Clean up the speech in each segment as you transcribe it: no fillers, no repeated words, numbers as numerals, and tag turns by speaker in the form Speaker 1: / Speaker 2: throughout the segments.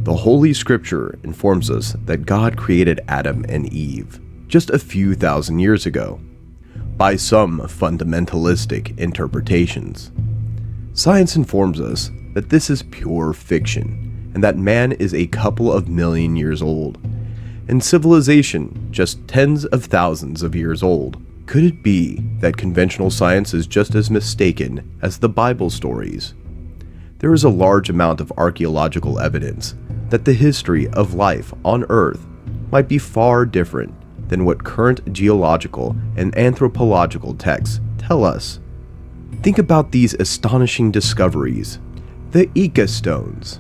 Speaker 1: The Holy Scripture informs us that God created Adam and Eve just a few thousand years ago, by some fundamentalistic interpretations. Science informs us that this is pure fiction, and that man is a couple of million years old, and civilization just tens of thousands of years old. Could it be that conventional science is just as mistaken as the Bible stories? There is a large amount of archaeological evidence that the history of life on Earth might be far different than what current geological and anthropological texts tell us. Think about these astonishing discoveries. The Ica stones.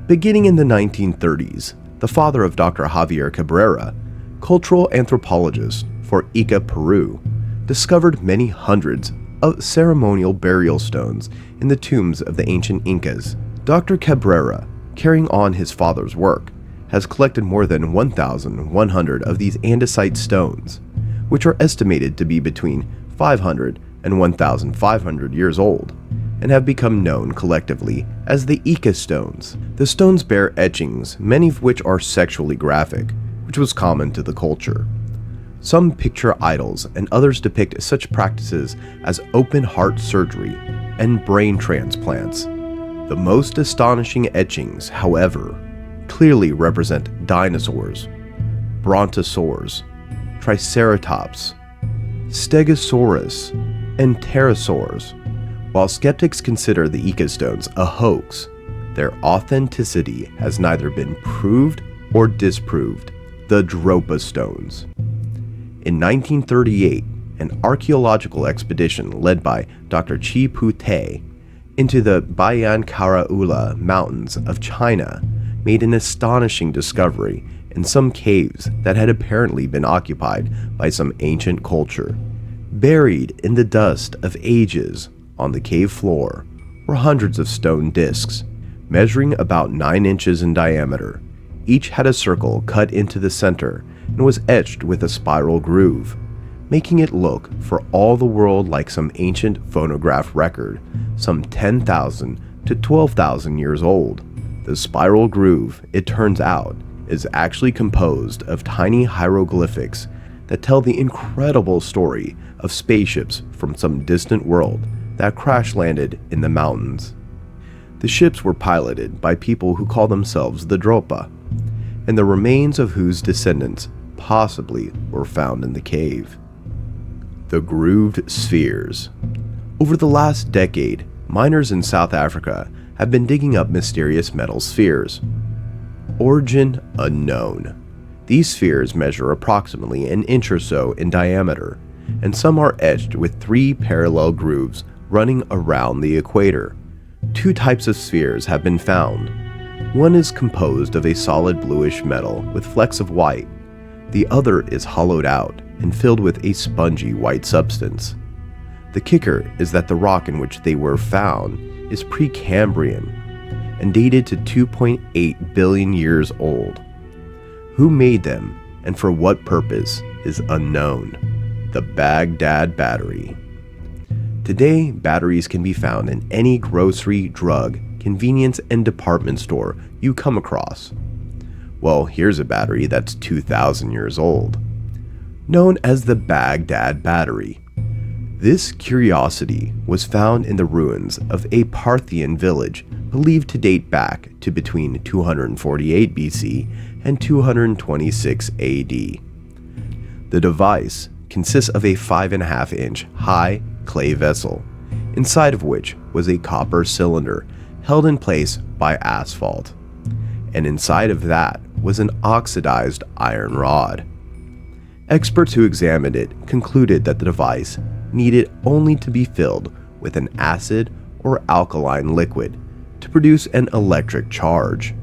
Speaker 1: Beginning in the 1930s, the father of Dr. Javier Cabrera, cultural anthropologist for Ica, Peru, discovered many hundreds of ceremonial burial stones in the tombs of the ancient Incas. Dr. Cabrera, carrying on his father's work, has collected more than 1,100 of these andesite stones, which are estimated to be between 500 and 1,500 years old, and have become known collectively as the Ica stones. The stones bear etchings, many of which are sexually graphic, which was common to the culture. Some picture idols, and others depict such practices as open heart surgery and brain transplants. The most astonishing etchings, however, clearly represent dinosaurs, brontosaurs, triceratops, stegosaurus, and pterosaurs. While skeptics consider the Ica stones a hoax, their authenticity has neither been proved or disproved. The Dropa stones. In 1938, an archaeological expedition led by Dr. Chi Pu Te into the Bayan Karaula Mountains of China made an astonishing discovery in some caves that had apparently been occupied by some ancient culture. Buried in the dust of ages on the cave floor were hundreds of stone discs, measuring about 9 inches in diameter. Each had a circle cut into the center and was etched with a spiral groove, making it look for all the world like some ancient phonograph record, some 10,000 to 12,000 years old. The spiral groove, it turns out, is actually composed of tiny hieroglyphics that tell the incredible story of spaceships from some distant world that crash-landed in the mountains. The ships were piloted by people who call themselves the Dropa, and the remains of whose descendants possibly were found in the cave. The grooved spheres. Over the last decade, miners in South Africa have been digging up mysterious metal spheres. Origin unknown. These spheres measure approximately an inch or so in diameter, and some are etched with 3 parallel grooves running around the equator. 2 types of spheres have been found. One is composed of a solid bluish metal with flecks of white. The other is hollowed out and filled with a spongy white substance. The kicker is that the rock in which they were found is Precambrian and dated to 2.8 billion years old. Who made them and for what purpose is unknown. The Baghdad Battery. Today, batteries can be found in any grocery, drug, convenience, and department store you come across. Well, here's a battery that's 2,000 years old. Known as the Baghdad Battery. This curiosity was found in the ruins of a Parthian village believed to date back to between 248 BC and 226 AD. The device consists of a 5.5-inch high clay vessel, inside of which was a copper cylinder held in place by asphalt, and inside of that was an oxidized iron rod. Experts who examined it concluded that the device needed only to be filled with an acid or alkaline liquid to produce an electric charge.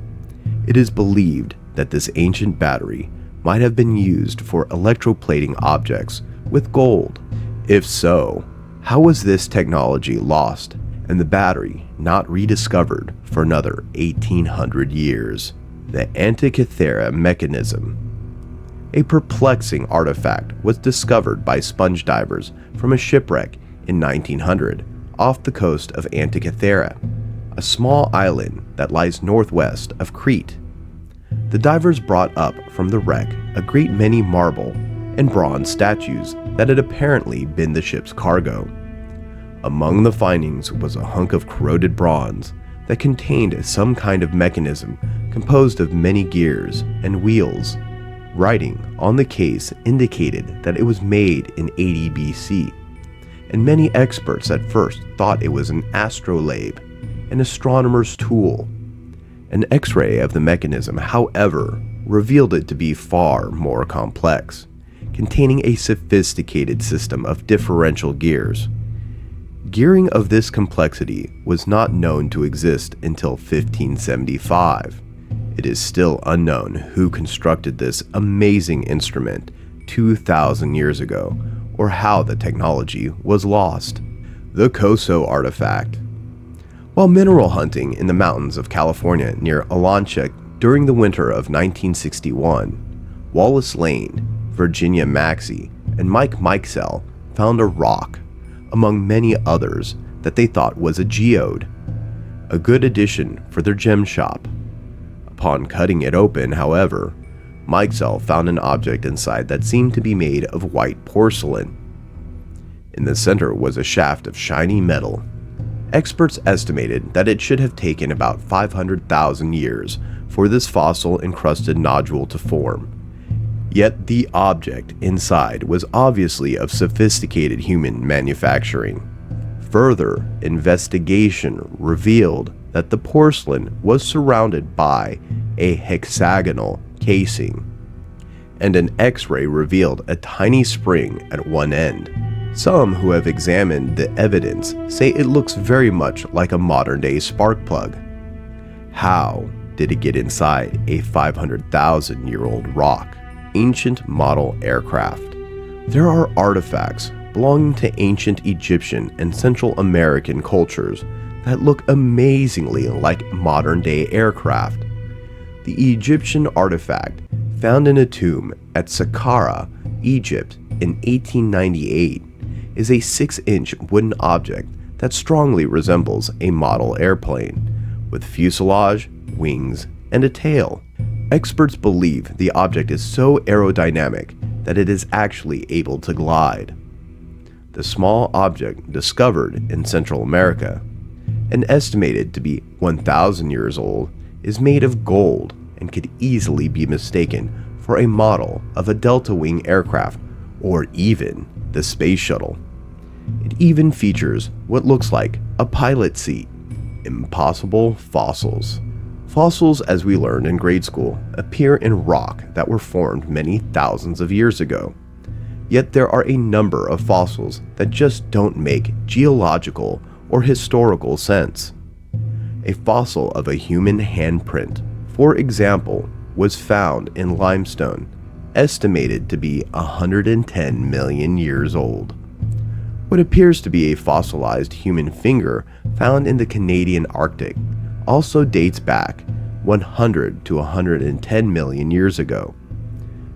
Speaker 1: It is believed that this ancient battery might have been used for electroplating objects with gold. If so, how was this technology lost and the battery not rediscovered for another 1,800 years? The Antikythera mechanism. A perplexing artifact was discovered by sponge divers from a shipwreck in 1900 off the coast of Antikythera, a small island that lies northwest of Crete. The divers brought up from the wreck a great many marble and bronze statues that had apparently been the ship's cargo. Among the findings was a hunk of corroded bronze that contained some kind of mechanism composed of many gears and wheels. Writing on the case indicated that it was made in 80 BC, and many experts at first thought it was an astrolabe, an astronomer's tool. An X-ray of the mechanism, however, revealed it to be far more complex, containing a sophisticated system of differential gears. Gearing of this complexity was not known to exist until 1575. It is still unknown who constructed this amazing instrument 2,000 years ago, or how the technology was lost. The Koso artifact. While mineral hunting in the mountains of California near Almanac during the winter of 1961, Wallace Lane, Virginia Maxey, and Mike Mikesell found a rock, among many others, that they thought was a geode, a good addition for their gem shop. Upon cutting it open, however, Mikesell found an object inside that seemed to be made of white porcelain. In the center was a shaft of shiny metal. Experts estimated that it should have taken about 500,000 years for this fossil-encrusted nodule to form. Yet the object inside was obviously of sophisticated human manufacturing. Further investigation revealed that the porcelain was surrounded by a hexagonal casing, and an X-ray revealed a tiny spring at one end. Some who have examined the evidence say it looks very much like a modern-day spark plug. How did it get inside a 500,000-year-old rock? Ancient model aircraft. There are artifacts belonging to ancient Egyptian and Central American cultures that look amazingly like modern-day aircraft. The Egyptian artifact, found in a tomb at Saqqara, Egypt in 1898, is a 6-inch wooden object that strongly resembles a model airplane, with fuselage, wings, and a tail. Experts believe the object is so aerodynamic that it is actually able to glide. The small object discovered in Central America, and estimated to be 1,000 years old, is made of gold and could easily be mistaken for a model of a delta wing aircraft or even the space shuttle. It even features what looks like a pilot seat. Impossible fossils. Fossils, as we learned in grade school, appear in rock that were formed many thousands of years ago. Yet there are a number of fossils that just don't make geological or historical sense. A fossil of a human handprint, for example, was found in limestone, estimated to be 110 million years old. What appears to be a fossilized human finger found in the Canadian Arctic also dates back 100 to 110 million years ago.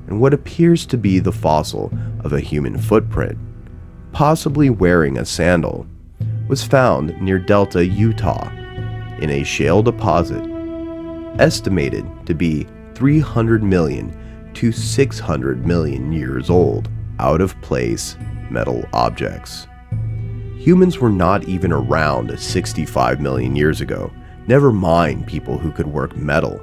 Speaker 1: And what appears to be the fossil of a human footprint, possibly wearing a sandal, was found near Delta, Utah, in a shale deposit, estimated to be 300 million to 600 million years old. Out of place metal objects. Humans were not even around 65 million years ago, never mind people who could work metal.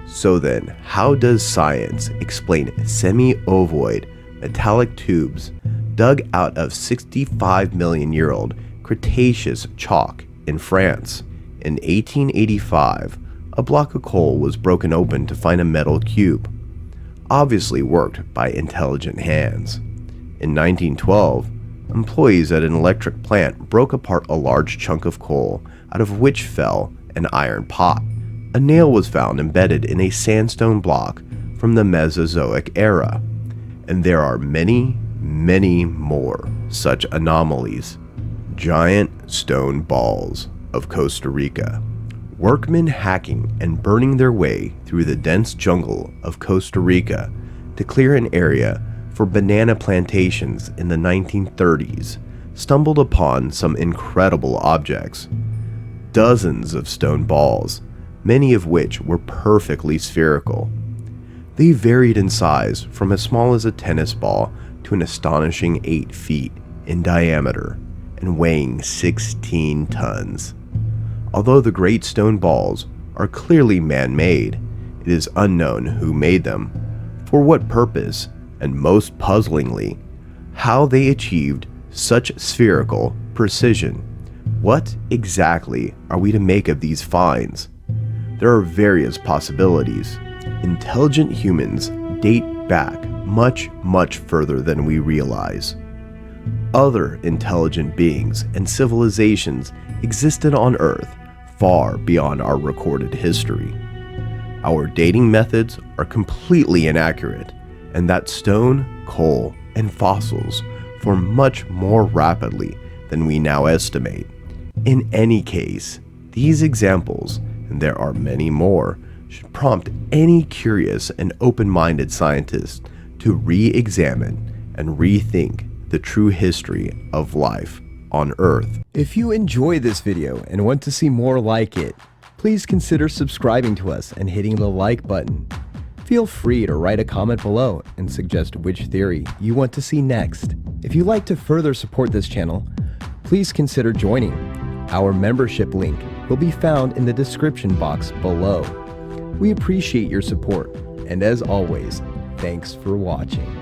Speaker 1: So then, how does science explain semi-ovoid metallic tubes dug out of 65 million year old Cretaceous chalk in France? In 1885, a block of coal was broken open to find a metal cube, obviously worked by intelligent hands. In 1912, employees at an electric plant broke apart a large chunk of coal, out of which fell an iron pot. A nail was found embedded in a sandstone block from the Mesozoic era, and there are many, many more such anomalies. Giant stone balls of Costa Rica. Workmen hacking and burning their way through the dense jungle of Costa Rica to clear an area for banana plantations in the 1930s stumbled upon some incredible objects. Dozens of stone balls many of which were perfectly spherical. They varied in size from as small as a tennis ball to an astonishing 8 feet in diameter and weighing 16 tons. Although the great stone balls are clearly man-made, it is unknown who made them, for what purpose, and most puzzlingly, how they achieved such spherical precision. What exactly are we to make of these finds? There are various possibilities. Intelligent humans date back much, much further than we realize. Other intelligent beings and civilizations existed on Earth far beyond our recorded history. Our dating methods are completely inaccurate, and that stone, coal, and fossils form much more rapidly than we now estimate. In any case, these examples, and there are many more, should prompt any curious and open-minded scientist to re-examine and rethink the true history of life on Earth. If you enjoy this video and want to see more like it, please consider subscribing to us and hitting the like button. Feel free to write a comment below and suggest which theory you want to see next. If you'd like to further support this channel, please consider joining. Our membership link will be found in the description box below. We appreciate your support, and as always, thanks for watching.